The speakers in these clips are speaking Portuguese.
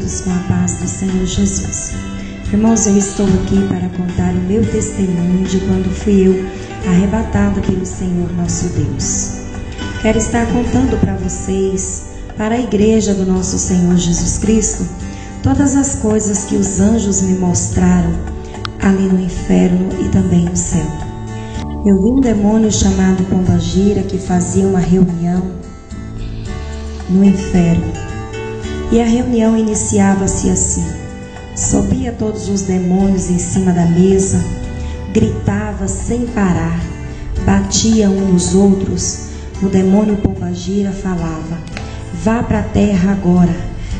todos com a paz do Senhor Jesus. Irmãos, eu estou aqui para contar o meu testemunho de quando fui eu arrebatado pelo Senhor nosso Deus. Quero estar contando para vocês, para a igreja do nosso Senhor Jesus Cristo, todas as coisas que os anjos me mostraram ali no inferno e também no céu. Eu vi um demônio chamado Pombagira que fazia uma reunião no inferno. E a reunião iniciava-se assim: subia todos os demônios em cima da mesa, gritava sem parar, batia uns nos outros. O demônio Pombagira falava: vá para a terra agora,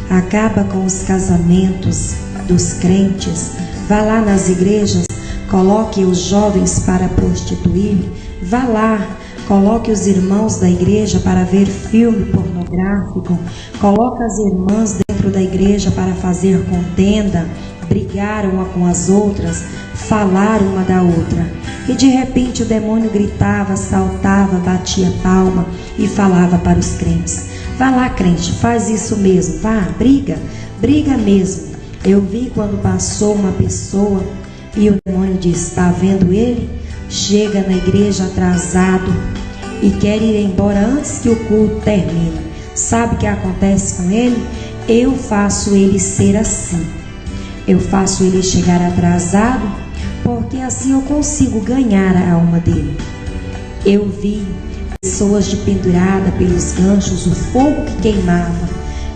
acaba com os casamentos dos crentes, vá lá nas igrejas, coloque os jovens para prostituir, vá lá, coloque os irmãos da igreja para ver filme pornográfico, coloque as irmãs dentro da igreja para fazer contenda, brigar uma com as outras, falar uma da outra. E de repente o demônio gritava, saltava, batia palma e falava para os crentes: vá lá, crente, faz isso mesmo, vá, briga mesmo. Eu vi quando passou uma pessoa e o demônio disse: está vendo ele? Chega na igreja atrasado e quer ir embora antes que o culto termine. Sabe o que acontece com ele? Eu faço ele ser assim. Eu faço ele chegar atrasado, porque assim eu consigo ganhar a alma dele. Eu vi pessoas de pendurada pelos ganchos, o fogo que queimava,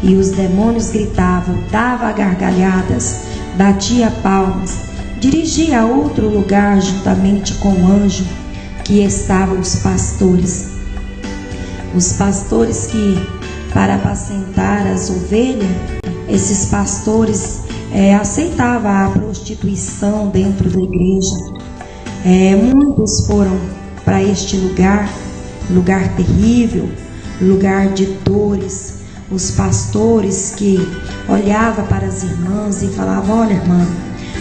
e os demônios gritavam, dava gargalhadas, batia palmas, dirigia a outro lugar juntamente com o anjo que estavam os pastores. Os pastores que, para apacentar as ovelhas, esses pastores aceitavam a prostituição dentro da igreja. Muitos foram para este lugar terrível, lugar de dores. Os pastores que olhavam para as irmãs e falavam: olha, irmã,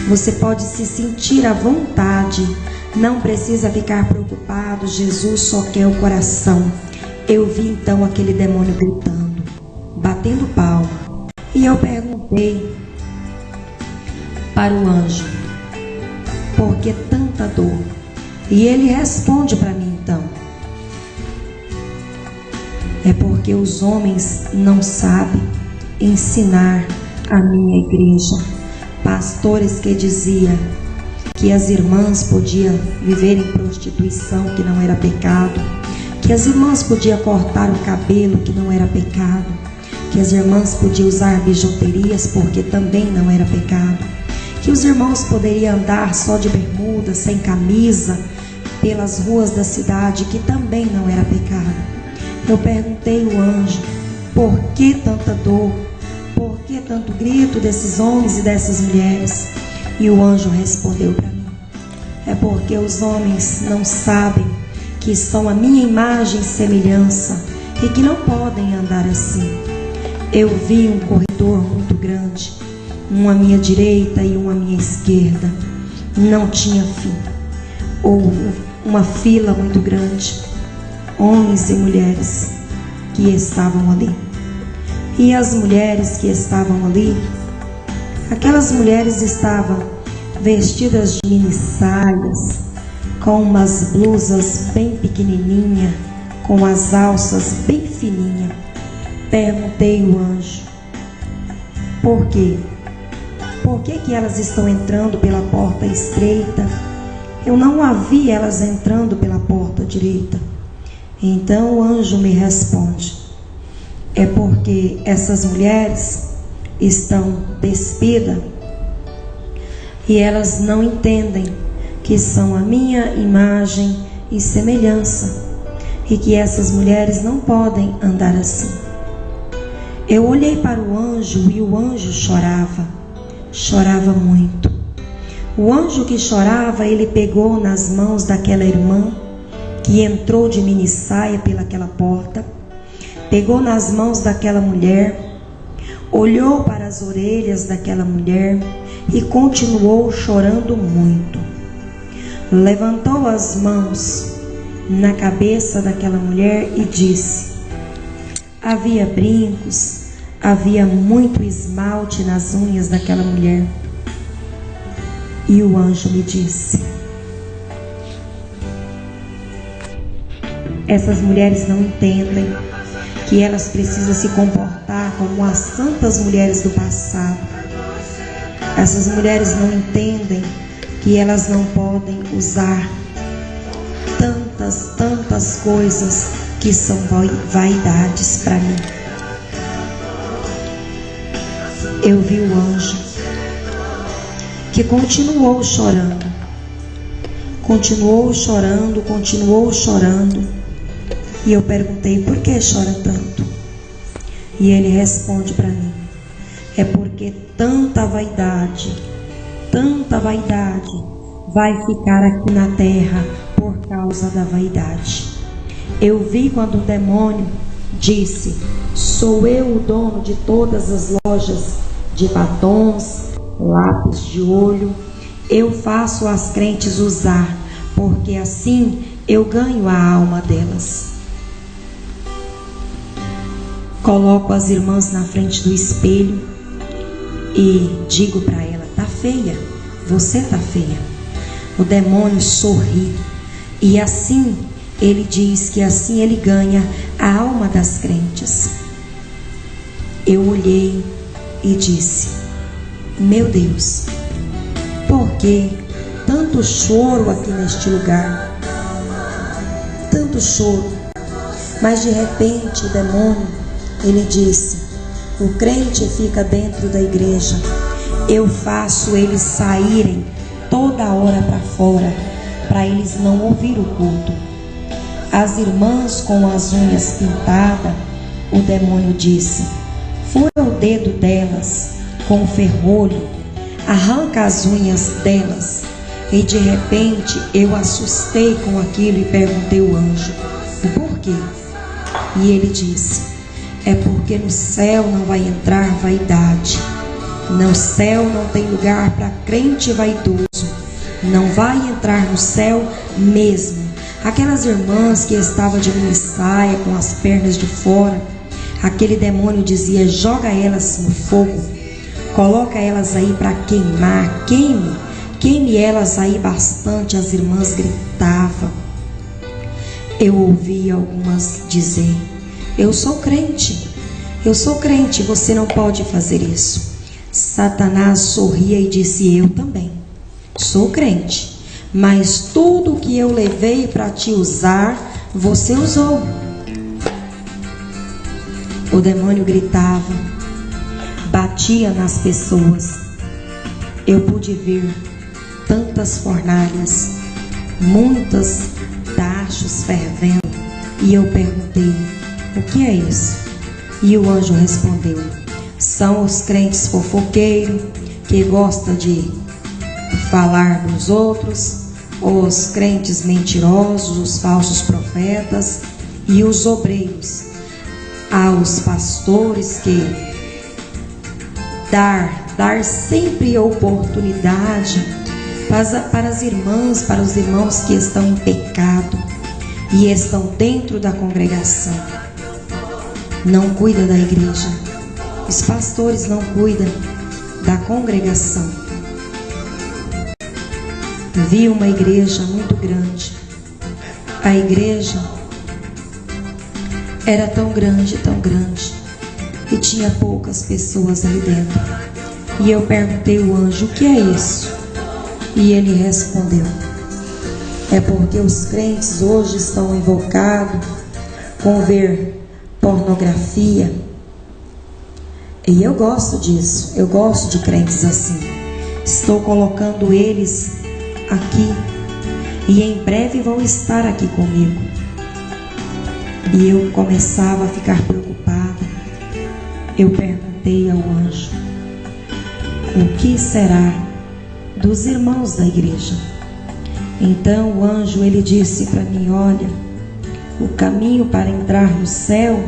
você pode se sentir à vontade, não precisa ficar preocupado, Jesus só quer o coração. Eu vi então aquele demônio gritando, batendo palma, e eu perguntei para o anjo: por que tanta dor? E ele responde para mim então: é porque os homens não sabem ensinar a minha igreja. Pastores que diziam que as irmãs podiam viver em prostituição, que não era pecado, que as irmãs podiam cortar o cabelo, que não era pecado, que as irmãs podiam usar bijuterias, porque também não era pecado, que os irmãos poderiam andar só de bermuda, sem camisa, pelas ruas da cidade, que também não era pecado. Eu perguntei ao anjo: por que tanta dor? Por que tanto grito desses homens e dessas mulheres? E o anjo respondeu para mim: é porque os homens não sabem que são a minha imagem e semelhança e que não podem andar assim. Eu vi um corredor muito grande, um à minha direita e um à minha esquerda. Não tinha fim. Houve uma fila muito grande, homens e mulheres que estavam ali. E as mulheres que estavam ali, aquelas mulheres estavam vestidas de mini saias, com umas blusas bem pequenininhas, com as alças bem fininhas. Perguntei ao anjo: por quê? Por que elas estão entrando pela porta estreita? Eu não a vi elas entrando pela porta direita. Então o anjo me responde: é porque essas mulheres estão despidas e elas não entendem que são a minha imagem e semelhança, e que essas mulheres não podem andar assim. Eu olhei para o anjo e o anjo chorava muito. O anjo que chorava, ele pegou nas mãos daquela irmã que entrou de mini saia pelaquela porta, pegou nas mãos daquela mulher, olhou para as orelhas daquela mulher e continuou chorando muito. Levantou as mãos na cabeça daquela mulher e disse: havia brincos, havia muito esmalte nas unhas daquela mulher. E o anjo me disse: essas mulheres não entendem que elas precisam se comportar como as santas mulheres do passado. Essas mulheres não entendem que elas não podem usar tantas coisas que são vaidades para mim. Eu vi o anjo que continuou chorando, e eu perguntei: por que chora tanto? E ele responde para mim: é porque tanta vaidade vai ficar aqui na terra por causa da vaidade. Eu vi quando o demônio disse: sou eu o dono de todas as lojas de batons, lápis de olho. Eu faço as crentes usar, porque assim eu ganho a alma delas. Coloco as irmãs na frente do espelho e digo para ela: tá feia, você tá feia. O demônio sorri e assim ele diz que assim ele ganha a alma das crentes. Eu olhei e disse: meu Deus, por que tanto choro aqui neste lugar? Tanto choro. Mas de repente o demônio, ele disse: o crente fica dentro da igreja, eu faço eles saírem toda hora para fora, para eles não ouvir o culto. As irmãs com as unhas pintadas, o demônio disse: fura o dedo delas com o ferrolho, arranca as unhas delas. E de repente eu assustei com aquilo e perguntei ao anjo: por quê? E ele disse: é porque no céu não vai entrar vaidade. No céu não tem lugar para crente vaidoso. Não vai entrar no céu mesmo. Aquelas irmãs que estavam de mini saia, com as pernas de fora, aquele demônio dizia: joga elas no fogo, coloca elas aí para queimar, queime elas aí bastante. As irmãs gritavam. Eu ouvi algumas dizer: eu sou crente, você não pode fazer isso. Satanás sorria e disse: eu também sou crente, mas tudo que eu levei para te usar, você usou. O demônio gritava, batia nas pessoas. Eu pude ver tantas fornalhas, muitas tachos fervendo, e eu perguntei: o que é isso? E o anjo respondeu: são os crentes fofoqueiros que gostam de falar dos outros, os crentes mentirosos, os falsos profetas e os obreiros. Aos pastores que dar sempre oportunidade para as irmãs, para os irmãos que estão em pecado e estão dentro da congregação. Não cuida da igreja. Os pastores não cuidam da congregação. Vi uma igreja muito grande. A igreja era tão grande, e tinha poucas pessoas ali dentro. E eu perguntei ao anjo: o que é isso? E ele respondeu: é porque os crentes hoje estão invocados com ver pornografia. E eu gosto disso, eu gosto de crentes assim. Estou colocando eles aqui e em breve vão estar aqui comigo. E eu começava a ficar preocupada. Eu perguntei ao anjo: o que será dos irmãos da igreja? Então o anjo, ele disse para mim: olha, o caminho para entrar no céu,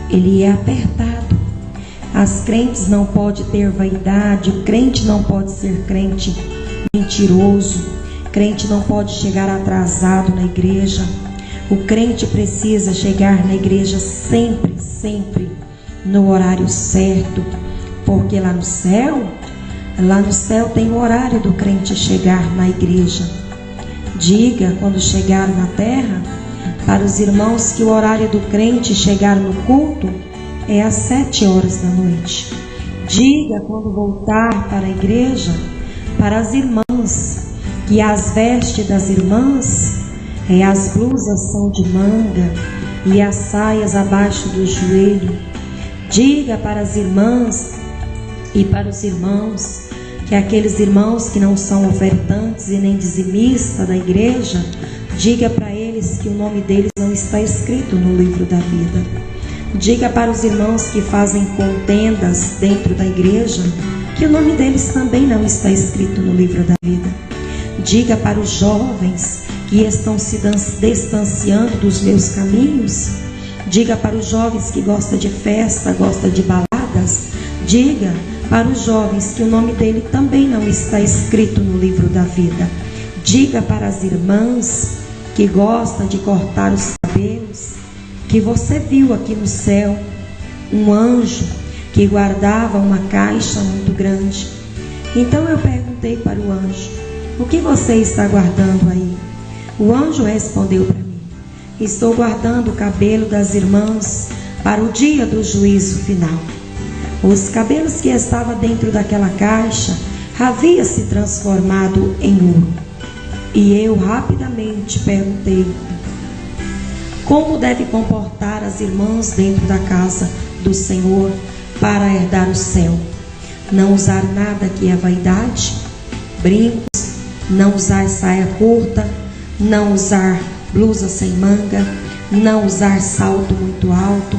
ele é apertado. As crentes não podem ter vaidade, o crente não pode ser crente mentiroso, crente não pode chegar atrasado na igreja. O crente precisa chegar na igreja sempre no horário certo, porque lá no céu tem o horário do crente chegar na igreja. Diga, quando chegar na terra, para os irmãos que o horário do crente chegar no culto é às 7 horas da noite. Diga, quando voltar para a igreja, para as irmãs, que as vestes das irmãs, as blusas são de manga e as saias abaixo do joelho. Diga para as irmãs e para os irmãos, que aqueles irmãos que não são ofertantes e nem dizimistas da igreja, diga para eles que o nome deles não está escrito no livro da vida. Diga para os irmãos que fazem contendas dentro da igreja, que o nome deles também não está escrito no livro da vida. Diga para os jovens que estão se distanciando dos meus caminhos. Diga para os jovens que gostam de festa, gostam de baladas. Diga para os jovens que o nome dele também não está escrito no livro da vida. Diga para as irmãs que gostam de cortar os cabelos, que você viu aqui no céu um anjo que guardava uma caixa muito grande. Então eu perguntei para o anjo: o que você está guardando aí? O anjo respondeu para mim: estou guardando o cabelo das irmãs para o dia do juízo final. Os cabelos que estavam dentro daquela caixa haviam se transformado em ouro. E eu rapidamente perguntei: como deve comportar as irmãs dentro da casa do Senhor para herdar o céu? Não usar nada que é vaidade, brincos, não usar saia curta, não usar blusa sem manga, não usar salto muito alto,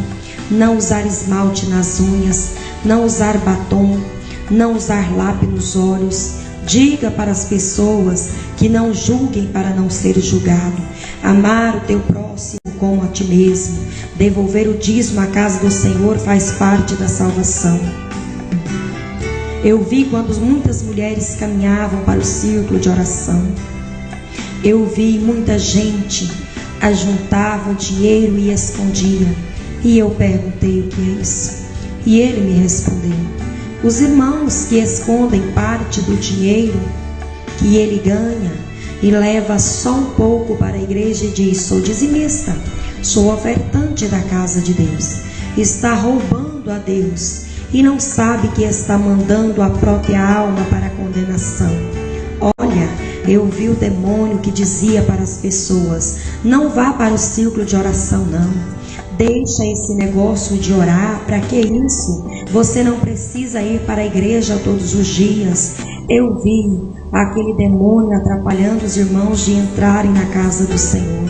não usar esmalte nas unhas, não usar batom, não usar lápis nos olhos. Diga para as pessoas que não julguem para não ser julgado. Amar o teu próximo como a ti mesmo. Devolver o dízimo à casa do Senhor faz parte da salvação. Eu vi quando muitas mulheres caminhavam para o círculo de oração. Eu vi muita gente ajuntava dinheiro e escondia. E eu perguntei: o que é isso? E ele me respondeu: os irmãos que escondem parte do dinheiro que ele ganha e leva só um pouco para a igreja e diz: sou dizimista, sou ofertante da casa de Deus, está roubando a Deus e não sabe que está mandando a própria alma para a condenação. Olha, eu vi o demônio que dizia para as pessoas: não vá para o círculo de oração não. Deixa esse negócio de orar, para que isso? Você não precisa ir para a igreja todos os dias. Eu vi aquele demônio atrapalhando os irmãos de entrarem na casa do Senhor.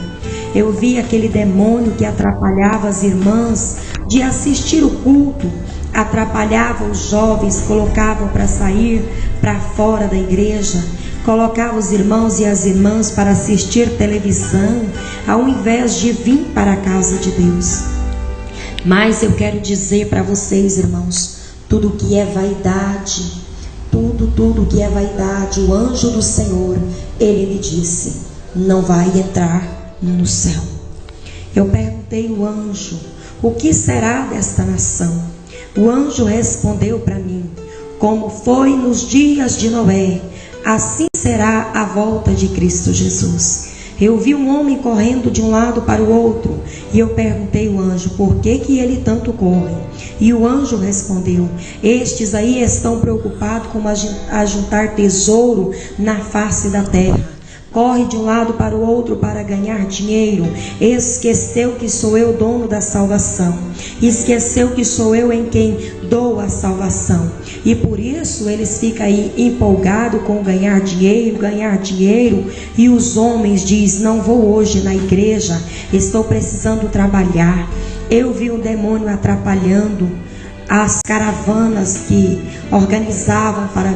Eu vi aquele demônio que atrapalhava as irmãs de assistir o culto, atrapalhava os jovens, colocavam para sair para fora da igreja, colocava os irmãos e as irmãs para assistir televisão, ao invés de vir para a casa de Deus. Mas eu quero dizer para vocês, irmãos, tudo que é vaidade, tudo que é vaidade, o anjo do Senhor, ele me disse: não vai entrar no céu. Eu perguntei ao anjo: o que será desta nação? O anjo respondeu para mim: como foi nos dias de Noé, assim será a volta de Cristo Jesus. Eu vi um homem correndo de um lado para o outro, e eu perguntei ao anjo: por que ele tanto corre? E o anjo respondeu: estes aí estão preocupados com ajuntar tesouro na face da terra. Corre de um lado para o outro para ganhar dinheiro. Esqueceu que sou eu dono da salvação. Esqueceu que sou eu em quem dou a salvação. E por isso eles ficam aí empolgados com ganhar dinheiro. E os homens dizem: não vou hoje na igreja, estou precisando trabalhar. Eu vi um demônio atrapalhando as caravanas que organizavam para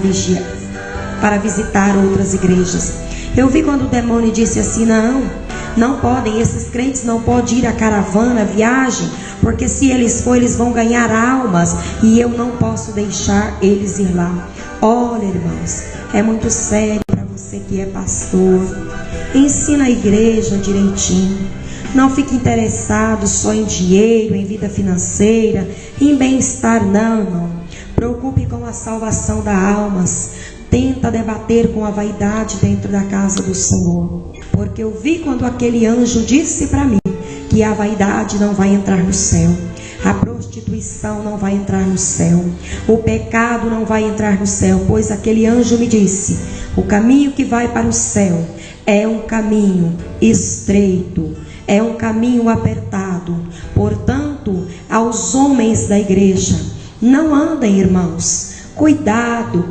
visitar outras igrejas. Eu vi quando o demônio disse assim: não podem, esses crentes não podem ir à caravana, à viagem, porque se eles forem, eles vão ganhar almas, e eu não posso deixar eles ir lá. Olha, irmãos, é muito sério para você que é pastor. Ensina a igreja direitinho. Não fique interessado só em dinheiro, em vida financeira, em bem-estar, não, irmão. Preocupe com a salvação das almas. Tenta debater com a vaidade dentro da casa do Senhor. Porque eu vi quando aquele anjo disse para mim que a vaidade não vai entrar no céu. A prostituição não vai entrar no céu. O pecado não vai entrar no céu. Pois aquele anjo me disse: o caminho que vai para o céu é um caminho estreito, é um caminho apertado. Portanto, aos homens da igreja, não andem, irmãos. Cuidado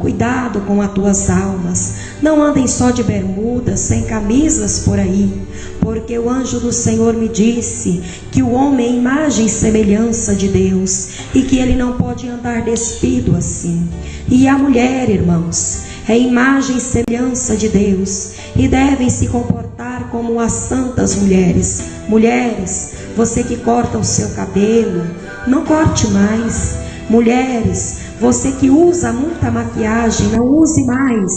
com as tuas almas. Não andem só de bermudas, sem camisas por aí. Porque o anjo do Senhor me disse que o homem é imagem e semelhança de Deus, e que ele não pode andar despido assim. E a mulher, irmãos, é imagem e semelhança de Deus, e devem se comportar como as santas mulheres. Mulheres, você que corta o seu cabelo, não corte mais. Mulheres, você que usa muita maquiagem, não use mais.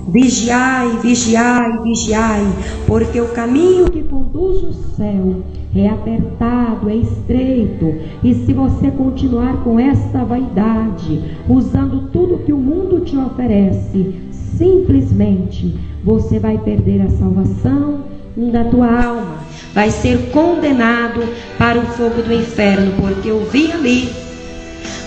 Vigiai, vigiai, vigiai, porque o caminho que conduz ao céu é apertado, é estreito. E se você continuar com esta vaidade, usando tudo que o mundo te oferece, simplesmente você vai perder a salvação da tua alma, vai ser condenado para o fogo do inferno. Porque eu vi ali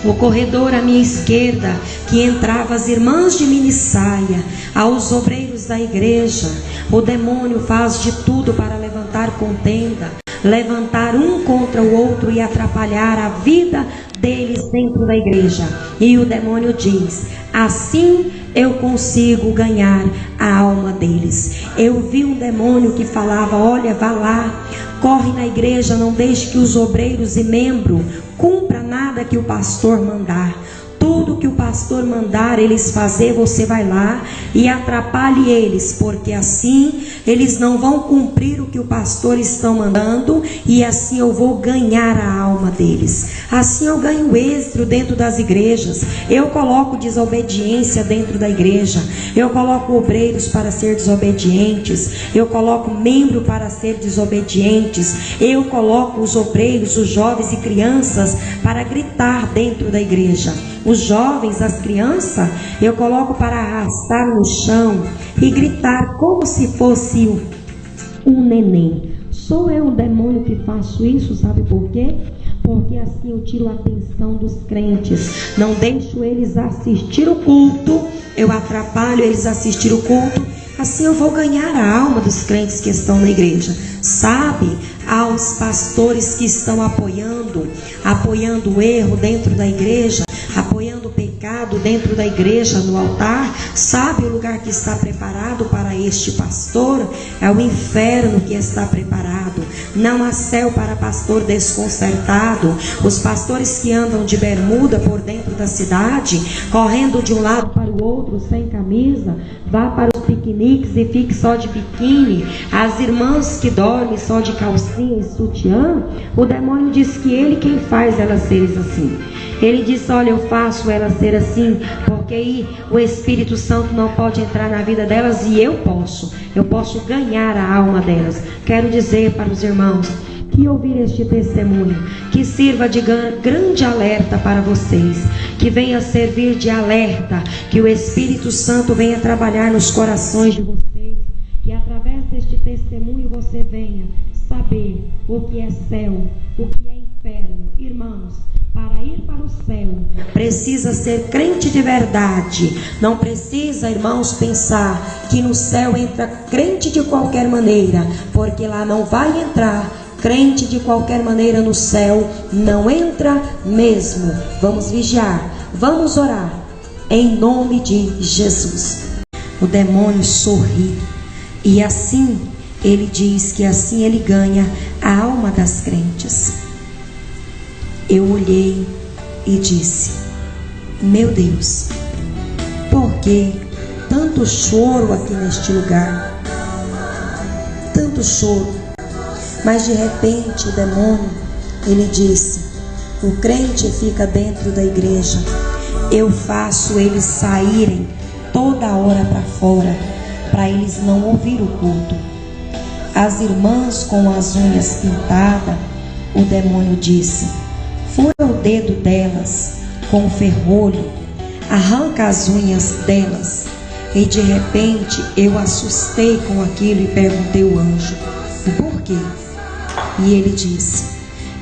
no corredor à minha esquerda que entravam as irmãs de minissaia, aos obreiros da igreja. O demônio faz de tudo para levantar contenda, levantar um contra o outro e atrapalhar a vida deles dentro da igreja. E o demônio diz: assim eu consigo ganhar a alma deles. Eu vi um demônio que falava: olha, vá lá, corre na igreja, não deixe que os obreiros e membros cumpra nada que o pastor mandar. Tudo que o pastor mandar eles fazer, você vai lá e atrapalhe eles, porque assim eles não vão cumprir o que o pastor está mandando, e assim eu vou ganhar a alma deles. Assim eu ganho êxito dentro das igrejas. Eu coloco desobediência dentro da igreja. Eu coloco obreiros para ser desobedientes. Eu coloco membro para ser desobedientes. Eu coloco os obreiros, os jovens e crianças para gritar dentro da igreja. Os jovens, as crianças, eu coloco para arrastar no chão e gritar como se fosse um neném. Sou eu, um demônio, que faço isso, sabe por quê? Porque assim eu tiro a atenção dos crentes. Não deixo eles assistir o culto, eu atrapalho eles assistir o culto. Assim eu vou ganhar a alma dos crentes que estão na igreja. Sabe, aos pastores que estão apoiando o erro dentro da igreja, apoiando o pecado dentro da igreja, no altar. Sabe o lugar que está preparado para este pastor? É o inferno que está preparado. Não há céu para pastor desconcertado. Os pastores que andam de bermuda por dentro da cidade, correndo de um lado para o outro sem camisa, vá para os piqueniques e fique só de biquíni. As irmãs que dormem só de calcinha e sutiã, o demônio diz que ele quem faz elas serem assim. Ele disse: olha, eu faço elas ser assim, porque aí o Espírito Santo não pode entrar na vida delas, e eu posso ganhar a alma delas. Quero dizer para os irmãos que ouvir este testemunho, que sirva de grande alerta para vocês, que venha servir de alerta, que o Espírito Santo venha trabalhar nos corações de vocês, que através deste testemunho você venha saber o que é céu, o que é inferno. Irmãos, para ir para o céu, precisa ser crente de verdade. Não precisa, irmãos, pensar que no céu entra crente de qualquer maneira, porque lá não vai entrar crente de qualquer maneira. No céu não entra mesmo. Vamos vigiar, vamos orar, em nome de Jesus. O demônio sorri, e assim ele diz que assim ele ganha a alma das crentes. Eu olhei e disse: meu Deus, por que tanto choro aqui neste lugar? Tanto choro. Mas de repente o demônio, ele disse: o crente fica dentro da igreja, eu faço eles saírem toda hora para fora, para eles não ouvir o culto. as irmãs com as unhas pintadas, o demônio disse: fura o dedo delas com o ferrolho, arranca as unhas delas. E de repente eu assustei com aquilo e perguntei ao anjo: por quê? E ele disse: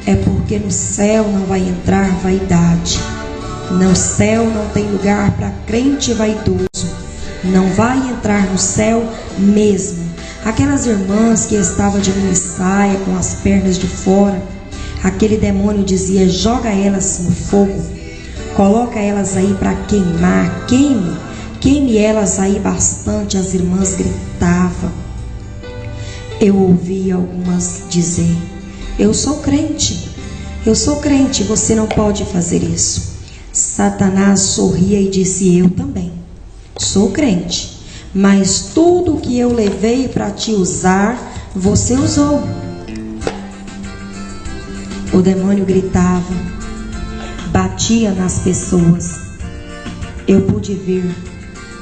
é porque no céu não vai entrar vaidade. No céu não tem lugar para crente vaidoso. Não vai entrar no céu mesmo. Aquelas irmãs que estavam de mini saia, com as pernas de fora, aquele demônio dizia: joga elas no fogo, coloca elas aí para queimar, queime elas aí bastante. As irmãs gritavam. Eu ouvi algumas dizer: eu sou crente, você não pode fazer isso. Satanás sorria e disse: eu também sou crente, mas tudo que eu levei para te usar, você usou. O demônio gritava, batia nas pessoas. Eu pude ver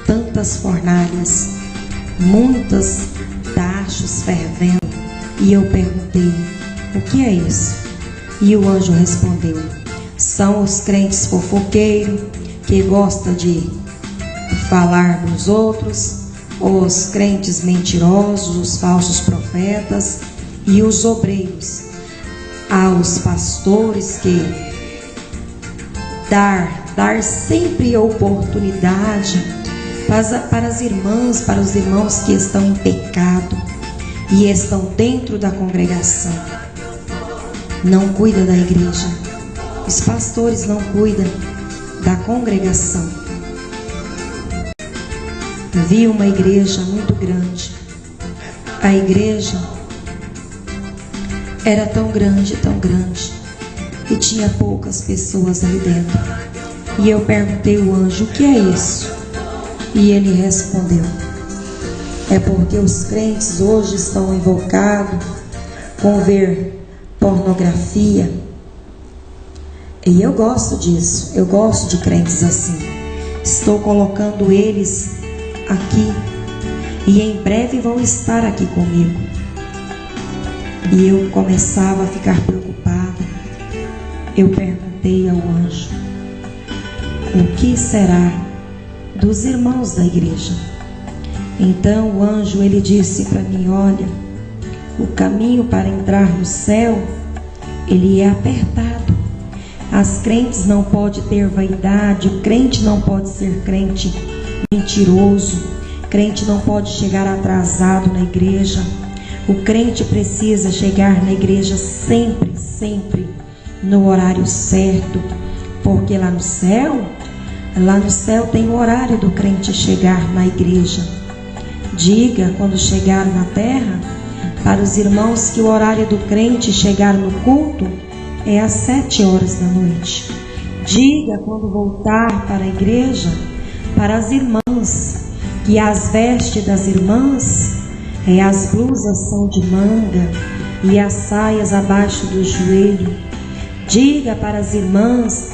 tantas fornalhas, muitas tachos fervendo, e eu perguntei: o que é isso? E o anjo respondeu: são os crentes fofoqueiros que gostam de falar dos outros, os crentes mentirosos, os falsos profetas e os obreiros. Aos pastores que dar sempre oportunidade para as irmãs, para os irmãos que estão em pecado e estão dentro da congregação. Não cuida da igreja. Os pastores não cuidam da congregação. Vi uma igreja muito grande. A igreja era tão grande, e tinha poucas pessoas ali dentro. E eu perguntei ao anjo: o que é isso? E ele respondeu: é porque os crentes hoje estão invocados com ver pornografia. E eu gosto disso, eu gosto de crentes assim. Estou colocando eles aqui, e em breve vão estar aqui comigo. E eu começava a ficar preocupada. Eu perguntei ao anjo: o que será dos irmãos da igreja? Então o anjo, ele disse para mim: olha, o caminho para entrar no céu, ele é apertado. As crentes não podem ter vaidade, o crente não pode ser crente mentiroso, crente não pode chegar atrasado na igreja. O crente precisa chegar na igreja sempre no horário certo, porque lá no céu tem o horário do crente chegar na igreja. Diga, quando chegar na terra, para os irmãos que o horário do crente chegar no culto é às 7 horas da noite. Diga, quando voltar para a igreja, para as irmãs, que as vestes das irmãs, as blusas são de manga e as saias abaixo do joelho. Diga para as irmãs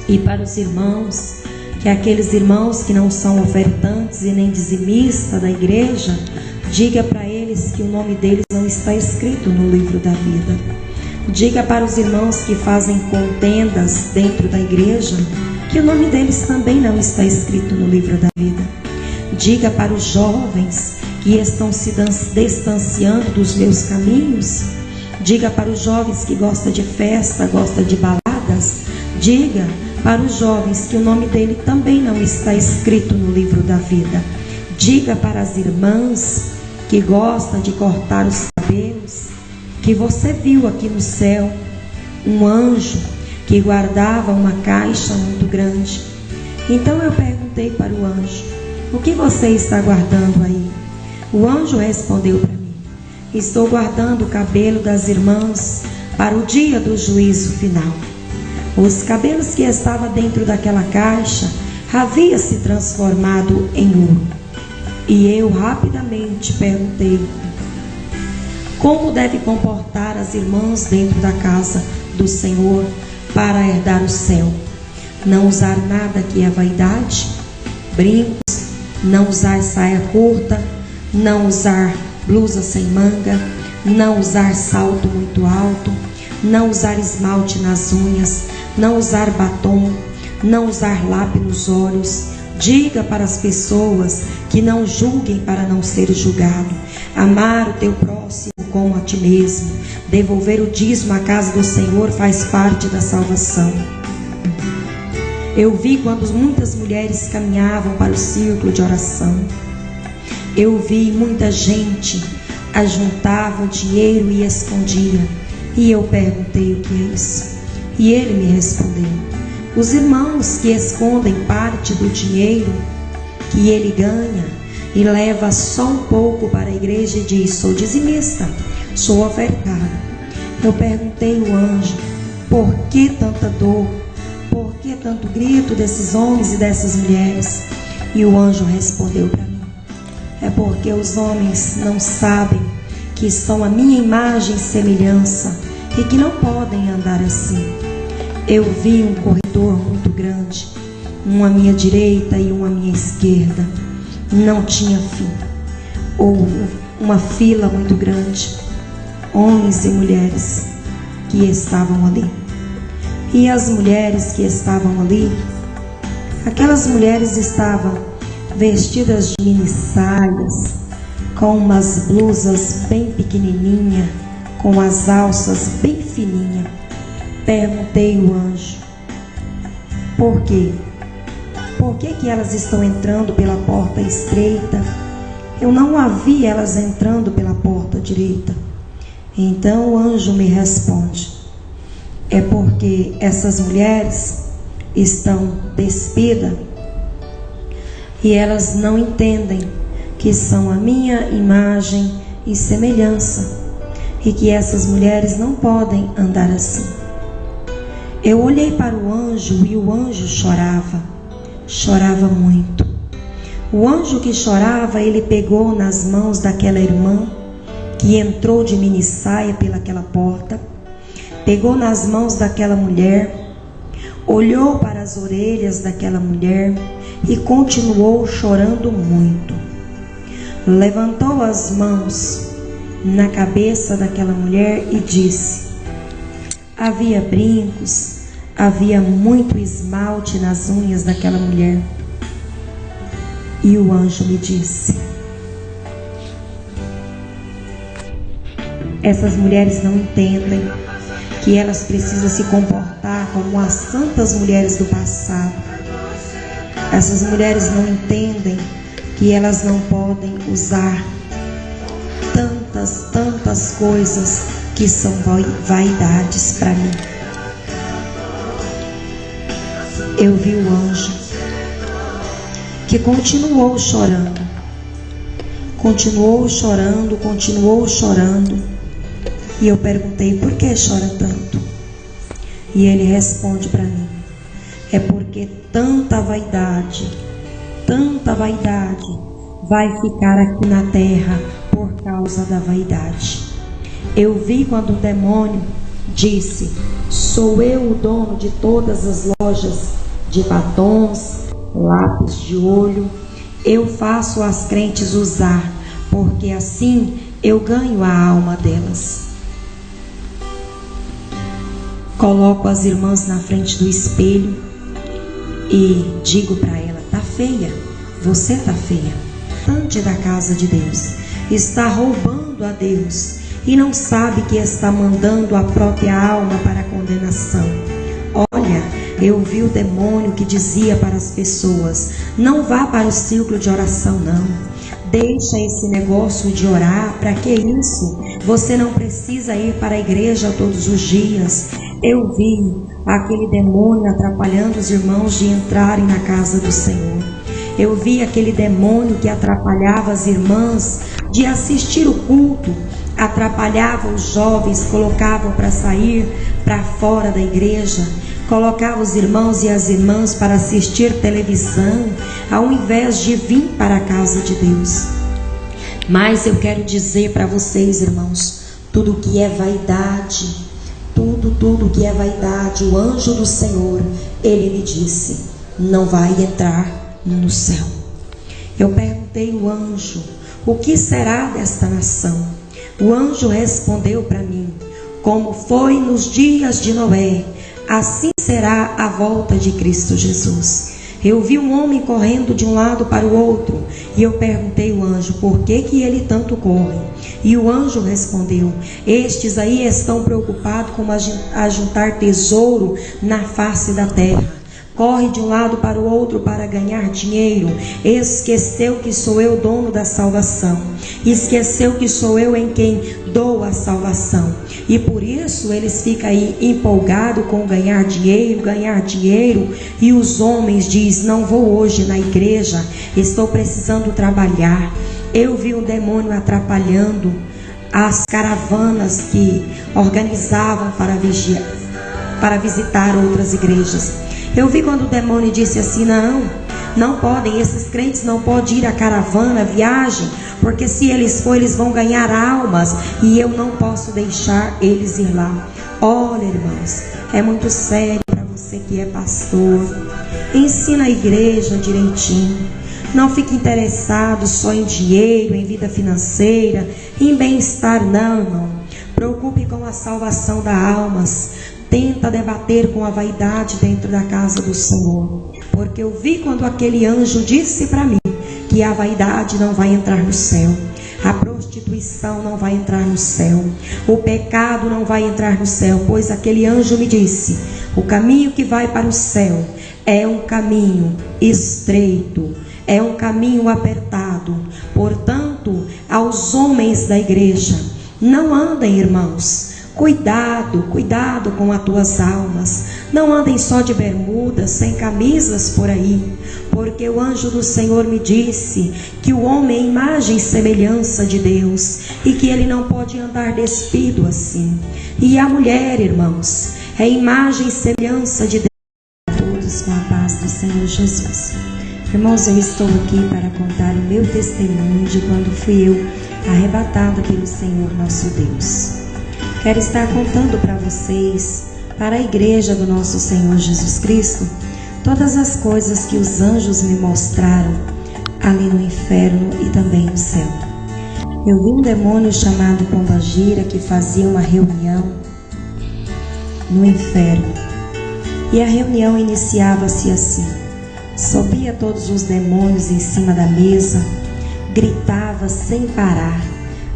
e para os irmãos, que aqueles irmãos que não são ofertantes e nem dizimistas da igreja, diga para eles que o nome deles não está escrito no livro da vida. Diga para os irmãos que fazem contendas dentro da igreja, que o nome deles também não está escrito no livro da vida. Diga para os jovens que estão se distanciando dos meus caminhos. Diga para os jovens que gostam de festa, gostam de baladas. Diga para os jovens que o nome dele também não está escrito no livro da vida. Diga para as irmãs que gostam de cortar os cabelos, que você viu aqui no céu um anjo que guardava uma caixa muito grande. Então eu perguntei para o anjo: o que você está guardando aí? O anjo respondeu para mim: estou guardando o cabelo das irmãs para o dia do juízo final. Os cabelos que estavam dentro daquela caixa haviam se transformado em ouro. E eu rapidamente perguntei: como deve comportar as irmãs dentro da casa do Senhor para herdar o céu? Não usar nada que é vaidade, brincos, não usar saia curta, não usar blusa sem manga, não usar salto muito alto, não usar esmalte nas unhas, não usar batom, não usar lápis nos olhos. Diga para as pessoas que não julguem para não ser julgado. Amar o teu próximo como a ti mesmo. Devolver o dízimo à casa do Senhor faz parte da salvação. Eu vi quando muitas mulheres caminhavam para o círculo de oração. Eu vi muita gente ajuntava o dinheiro e escondia. E eu perguntei o que é isso. E ele me respondeu: os irmãos que escondem parte do dinheiro que ele ganha e leva só um pouco para a igreja e diz: sou dizimista, sou ofertada. Eu perguntei ao anjo: por que tanta dor? Por que tanto grito desses homens e dessas mulheres? E o anjo respondeu para mim: é porque os homens não sabem que são a minha imagem e semelhança e que não podem andar assim. Eu vi um corredor muito grande, um à minha direita e um à minha esquerda. Não tinha fim. Ou uma fila muito grande, homens e mulheres que estavam ali. E as mulheres que estavam ali, aquelas mulheres estavam vestidas de mini saias, com umas blusas bem pequenininhas, com as alças bem fininhas. Perguntei ao anjo: por quê? Por que elas estão entrando pela porta estreita? Eu não a vi elas entrando pela porta direita. Então o anjo me responde: é porque essas mulheres estão despidas e elas não entendem que são a minha imagem e semelhança e que essas mulheres não podem andar assim. Eu olhei para o anjo e o anjo chorava muito. O anjo que chorava, ele pegou nas mãos daquela irmã que entrou de mini saia pelaquela porta, pegou nas mãos daquela mulher, olhou para as orelhas daquela mulher e continuou chorando muito. Levantou as mãos na cabeça daquela mulher e disse: havia brincos, havia muito esmalte nas unhas daquela mulher. E o anjo me disse: essas mulheres não entendem que elas precisam se comportar como as santas mulheres do passado. Essas mulheres não entendem que elas não podem usar tantas coisas que são vaidades para mim. Eu vi o anjo que continuou chorando, e eu perguntei: por que chora tanto? E ele responde para mim: é porque tanta vaidade vai ficar aqui na terra por causa da vaidade. Eu vi quando o demônio disse: sou eu o dono de todas as lojas de batons, lápis de olho. Eu faço as crentes usar, porque assim eu ganho a alma delas. Coloco as irmãs na frente do espelho e digo para ela: tá feia, você tá feia. Ante da casa de Deus, está roubando a Deus e não sabe que está mandando a própria alma para a condenação. Olha, eu vi o demônio que dizia para as pessoas: não vá para o círculo de oração não, deixa esse negócio de orar, para que isso? Você não precisa ir para a igreja todos os dias. Eu vi aquele demônio atrapalhando os irmãos de entrarem na casa do Senhor. Eu vi aquele demônio que atrapalhava as irmãs de assistir o culto, atrapalhava os jovens, colocava para sair para fora da igreja, colocava os irmãos e as irmãs para assistir televisão, ao invés de vir para a casa de Deus. Mas eu quero dizer para vocês, irmãos, tudo que é vaidade, tudo que é vaidade, o anjo do Senhor, ele me disse: não vai entrar no céu. Eu perguntei ao anjo: o que será desta nação? O anjo respondeu para mim: como foi nos dias de Noé, assim será a volta de Cristo Jesus. Eu vi um homem correndo de um lado para o outro, e eu perguntei ao anjo, por que ele tanto corre? E o anjo respondeu: estes aí estão preocupados com ajuntar tesouro na face da terra. Corre de um lado para o outro para ganhar dinheiro. Esqueceu que sou eu dono da salvação. Esqueceu que sou eu em quem dou a salvação. E por isso eles ficam aí empolgados com ganhar dinheiro. E os homens dizem: não vou hoje na igreja, estou precisando trabalhar. Eu vi um demônio atrapalhando as caravanas que organizavam para visitar outras igrejas. Eu vi quando o demônio disse assim: não podem, esses crentes não podem ir à caravana, viagem, porque se eles forem, eles vão ganhar almas, e eu não posso deixar eles ir lá. Olha, irmãos, é muito sério para você que é pastor. Ensina a igreja direitinho. Não fique interessado só em dinheiro, em vida financeira, em bem-estar, não, irmão. Preocupe com a salvação das almas. Tenta debater com a vaidade dentro da casa do Senhor. Porque eu vi quando aquele anjo disse para mim que a vaidade não vai entrar no céu. A prostituição não vai entrar no céu. O pecado não vai entrar no céu. Pois aquele anjo me disse: o caminho que vai para o céu é um caminho estreito, é um caminho apertado. Portanto, aos homens da igreja, não andem, irmãos. Cuidado com as tuas almas. Não andem só de bermudas, sem camisas por aí. Porque o anjo do Senhor me disse que o homem é imagem e semelhança de Deus, e que ele não pode andar despido assim. E a mulher, irmãos, é imagem e semelhança de Deus. A todos com a paz do Senhor Jesus. Irmãos, eu estou aqui para contar o meu testemunho de quando fui eu arrebatado pelo Senhor nosso Deus. Quero estar contando para vocês, para a igreja do nosso Senhor Jesus Cristo, todas as coisas que os anjos me mostraram ali no inferno e também no céu. Eu vi um demônio chamado Pombagira que fazia uma reunião no inferno. E a reunião iniciava-se assim: subia todos os demônios em cima da mesa, gritava sem parar,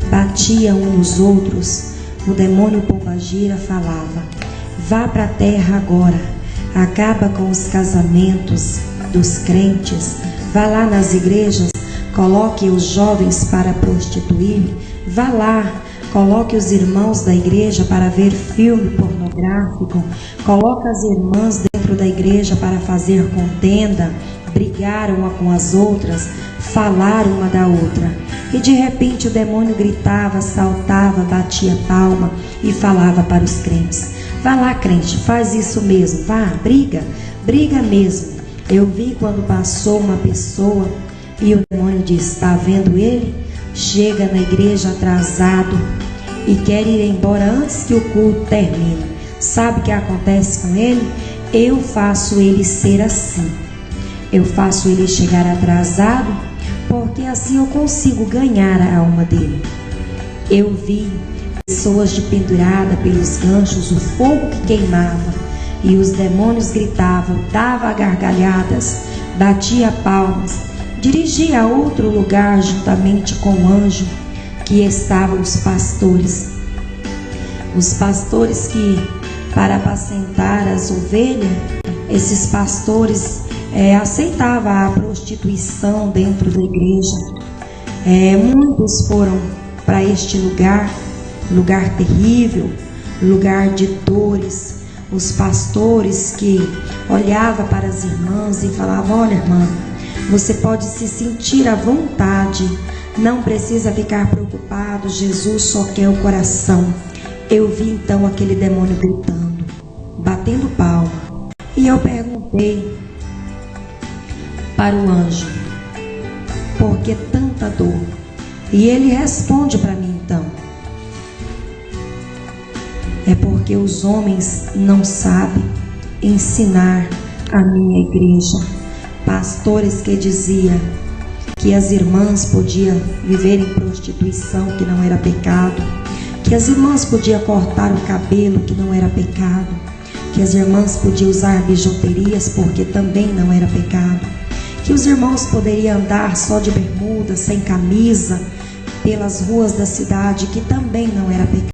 batia uns nos outros. O demônio Pombagira falava: vá para a terra agora, acaba com os casamentos dos crentes, vá lá nas igrejas, coloque os jovens para prostituir, vá lá, coloque os irmãos da igreja para ver filme pornográfico, coloque as irmãs dentro da igreja para fazer contenda, brigar uma com as outras, falar uma da outra. E de repente o demônio gritava, saltava, batia palma e falava para os crentes: vá lá, crente, faz isso mesmo, vá, briga mesmo. Eu vi quando passou uma pessoa e o demônio disse: está vendo ele? Chega na igreja atrasado e quer ir embora antes que o culto termine. Sabe o que acontece com ele? Eu faço ele ser assim. Eu faço ele chegar atrasado, porque assim eu consigo ganhar a alma dele. Eu vi pessoas de pendurada pelos ganchos, o fogo que queimava, e os demônios gritavam, dava gargalhadas, batia palmas, dirigia a outro lugar juntamente com o anjo que estavam os pastores. Os pastores que, para apacentar as ovelhas, esses pastores aceitavam a prostituição dentro da igreja. Muitos foram para este lugar terrível, lugar de dores. Os pastores que olhavam para as irmãs e falavam: olha, irmã, você pode se sentir à vontade, não precisa ficar preocupado, Jesus só quer o coração. Eu vi então aquele demônio gritando, batendo palma, e eu perguntei para o anjo: por que tanta dor? E ele responde para mim então: é porque os homens não sabem ensinar a minha igreja. Pastores que diziam que as irmãs podiam viver em prostituição, que não era pecado, que as irmãs podiam cortar o cabelo, que não era pecado, que as irmãs podiam usar bijuterias, porque também não era pecado, que os irmãos poderiam andar só de bermuda, sem camisa, pelas ruas da cidade, que também não era pecado.